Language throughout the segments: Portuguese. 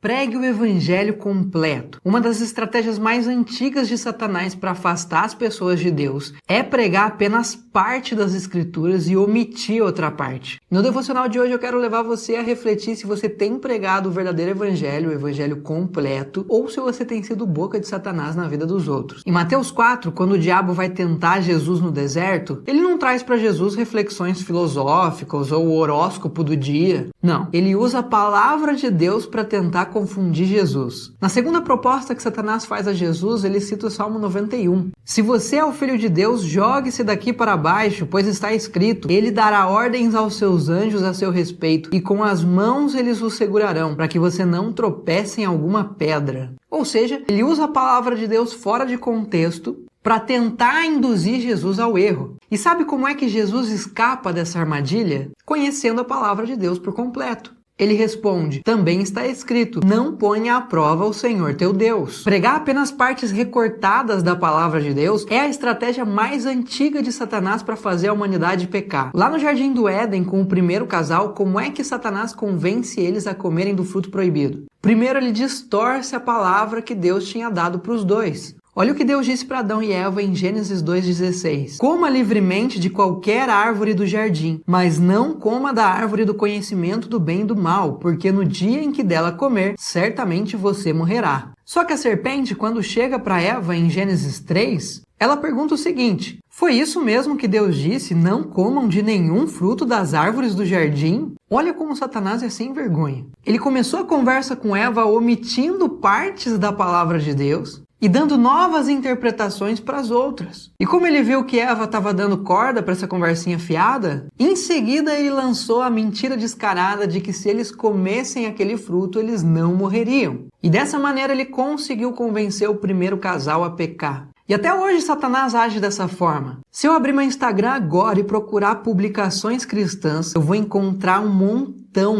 Pregue o evangelho completo. Uma das estratégias mais antigas de Satanás para afastar as pessoas de Deus é pregar apenas parte das escrituras e omitir outra parte. No devocional de hoje eu quero levar você a refletir se você tem pregado o verdadeiro evangelho, o evangelho completo, ou se você tem sido boca de Satanás na vida dos outros. Em Mateus 4, quando o diabo vai tentar Jesus no deserto, ele não traz para Jesus reflexões filosóficas ou o horóscopo do dia. Não, ele usa a palavra de Deus para tentar confundir Jesus. Na segunda proposta que Satanás faz a Jesus, ele cita o Salmo 91. Se você é o filho de Deus, jogue-se daqui para baixo, pois está escrito: ele dará ordens aos seus anjos a seu respeito, e com as mãos eles o segurarão, para que você não tropece em alguma pedra. Ou seja, ele usa a palavra de Deus fora de contexto para tentar induzir Jesus ao erro. E sabe como é que Jesus escapa dessa armadilha? Conhecendo a palavra de Deus por completo. Ele responde: também está escrito, não ponha à prova o Senhor teu Deus. Pregar apenas partes recortadas da palavra de Deus é a estratégia mais antiga de Satanás para fazer a humanidade pecar. Lá no Jardim do Éden, com o primeiro casal, como é que Satanás convence eles a comerem do fruto proibido? Primeiro, ele distorce a palavra que Deus tinha dado para os dois. Olha o que Deus disse para Adão e Eva em Gênesis 2,16. Coma livremente de qualquer árvore do jardim, mas não coma da árvore do conhecimento do bem e do mal, porque no dia em que dela comer, certamente você morrerá. Só que a serpente, quando chega para Eva em Gênesis 3, ela pergunta o seguinte: foi isso mesmo que Deus disse, não comam de nenhum fruto das árvores do jardim? Olha como Satanás é sem vergonha. Ele começou a conversa com Eva omitindo partes da palavra de Deus e dando novas interpretações para as outras. E como ele viu que Eva estava dando corda para essa conversinha fiada, em seguida ele lançou a mentira descarada de que se eles comessem aquele fruto, eles não morreriam. E dessa maneira ele conseguiu convencer o primeiro casal a pecar. E até hoje Satanás age dessa forma. Se eu abrir meu Instagram agora e procurar publicações cristãs, eu vou encontrar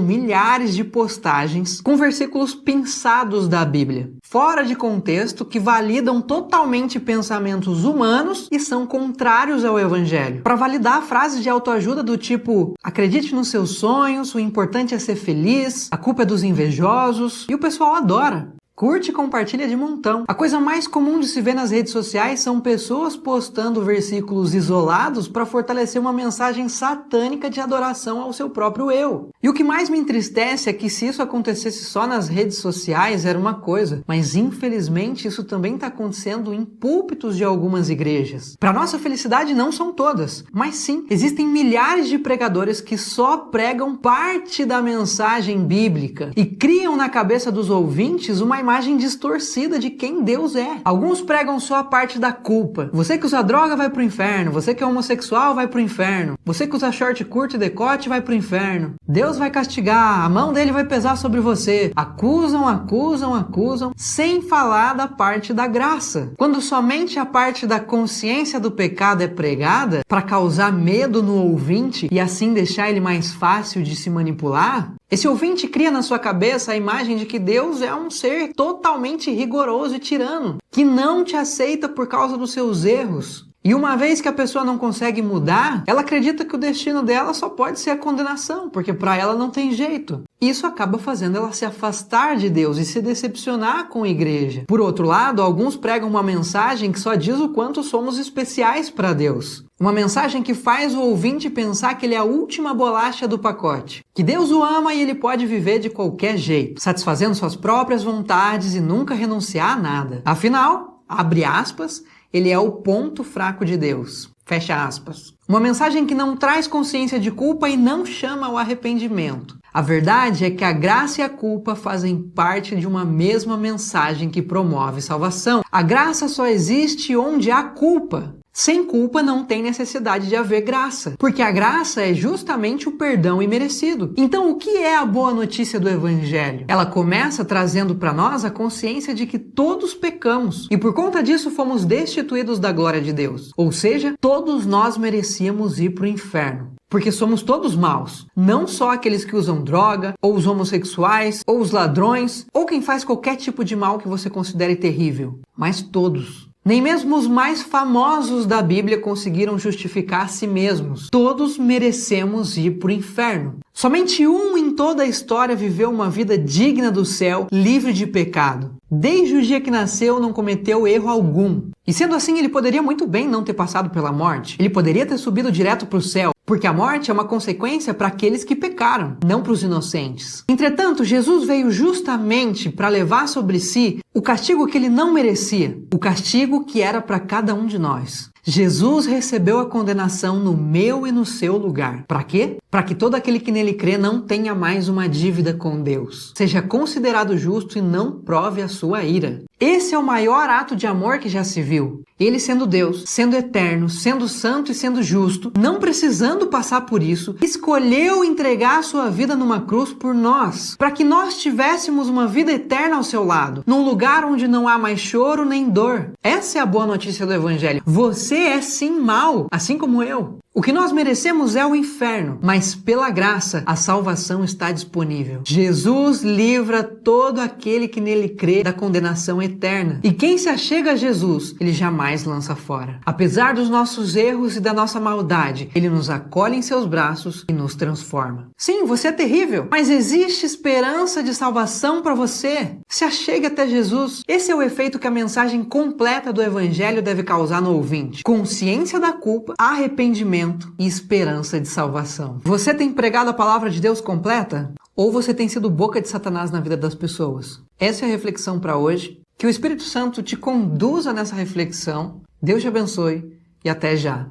milhares de postagens com versículos pensados da Bíblia, fora de contexto, que validam totalmente pensamentos humanos e são contrários ao Evangelho. Para validar frases de autoajuda do tipo: acredite nos seus sonhos, o importante é ser feliz, a culpa é dos invejosos, e o pessoal adora. Curte e compartilha de montão. A coisa mais comum de se ver nas redes sociais são pessoas postando versículos isolados para fortalecer uma mensagem satânica de adoração ao seu próprio eu. E o que mais me entristece é que se isso acontecesse só nas redes sociais era uma coisa, mas infelizmente isso também está acontecendo em púlpitos de algumas igrejas. Para nossa felicidade não são todas, mas sim, existem milhares de pregadores que só pregam parte da mensagem bíblica e criam na cabeça dos ouvintes uma imagem distorcida de quem Deus é. Alguns pregam só a parte da culpa. Você que usa droga vai pro inferno. Você que é homossexual vai pro inferno. Você que usa short curto e decote vai pro inferno. Deus vai castigar. A mão dele vai pesar sobre você. Acusam, sem falar da parte da graça. Quando somente a parte da consciência do pecado é pregada para causar medo no ouvinte e assim deixar ele mais fácil de se manipular, esse ouvinte cria na sua cabeça a imagem de que Deus é um ser totalmente rigoroso e tirano, que não te aceita por causa dos seus erros. E uma vez que a pessoa não consegue mudar, ela acredita que o destino dela só pode ser a condenação, porque para ela não tem jeito. Isso acaba fazendo ela se afastar de Deus e se decepcionar com a igreja. Por outro lado, alguns pregam uma mensagem que só diz o quanto somos especiais para Deus. Uma mensagem que faz o ouvinte pensar que ele é a última bolacha do pacote. Que Deus o ama e ele pode viver de qualquer jeito, satisfazendo suas próprias vontades e nunca renunciar a nada. Afinal, abre aspas, ele é o ponto fraco de Deus. Fecha aspas. Uma mensagem que não traz consciência de culpa e não chama ao arrependimento. A verdade é que a graça e a culpa fazem parte de uma mesma mensagem que promove salvação. A graça só existe onde há culpa. Sem culpa não tem necessidade de haver graça, porque a graça é justamente o perdão imerecido. Então, o que é a boa notícia do Evangelho? Ela começa trazendo para nós a consciência de que todos pecamos e por conta disso fomos destituídos da glória de Deus. Ou seja, todos nós merecíamos ir para o inferno. Porque somos todos maus, não só aqueles que usam droga, ou os homossexuais, ou os ladrões, ou quem faz qualquer tipo de mal que você considere terrível, mas todos. Nem mesmo os mais famosos da Bíblia conseguiram justificar a si mesmos. Todos merecemos ir para o inferno. Somente um em toda a história viveu uma vida digna do céu, livre de pecado. Desde o dia que nasceu, não cometeu erro algum. E sendo assim, ele poderia muito bem não ter passado pela morte. Ele poderia ter subido direto para o céu, porque a morte é uma consequência para aqueles que pecaram, não para os inocentes. Entretanto, Jesus veio justamente para levar sobre si o castigo que ele não merecia, o castigo que era para cada um de nós. Jesus recebeu a condenação no meu e no seu lugar. Para quê? Para que todo aquele que nele crê não tenha mais uma dívida com Deus. Seja considerado justo e não prove a sua ira. Esse é o maior ato de amor que já se viu. Ele sendo Deus, sendo eterno, sendo santo e sendo justo, não precisando passar por isso, escolheu entregar a sua vida numa cruz por nós, para que nós tivéssemos uma vida eterna ao seu lado, num lugar onde não há mais choro nem dor. Essa é a boa notícia do Evangelho. Você é sim mau, assim como eu. O que nós merecemos é o inferno, mas pela graça a salvação está disponível. Jesus livra todo aquele que nele crê da condenação eterna. E quem se achega a Jesus, ele jamais lança fora. Apesar dos nossos erros e da nossa maldade, ele nos acolhe em seus braços e nos transforma. Sim, você é terrível, mas existe esperança de salvação para você. Se achegue até Jesus. Esse é o efeito que a mensagem completa do Evangelho deve causar no ouvinte. Consciência da culpa, arrependimento e esperança de salvação. Você tem pregado a palavra de Deus completa? Ou você tem sido boca de Satanás na vida das pessoas? Essa é a reflexão para hoje. Que o Espírito Santo te conduza nessa reflexão. Deus te abençoe e até já.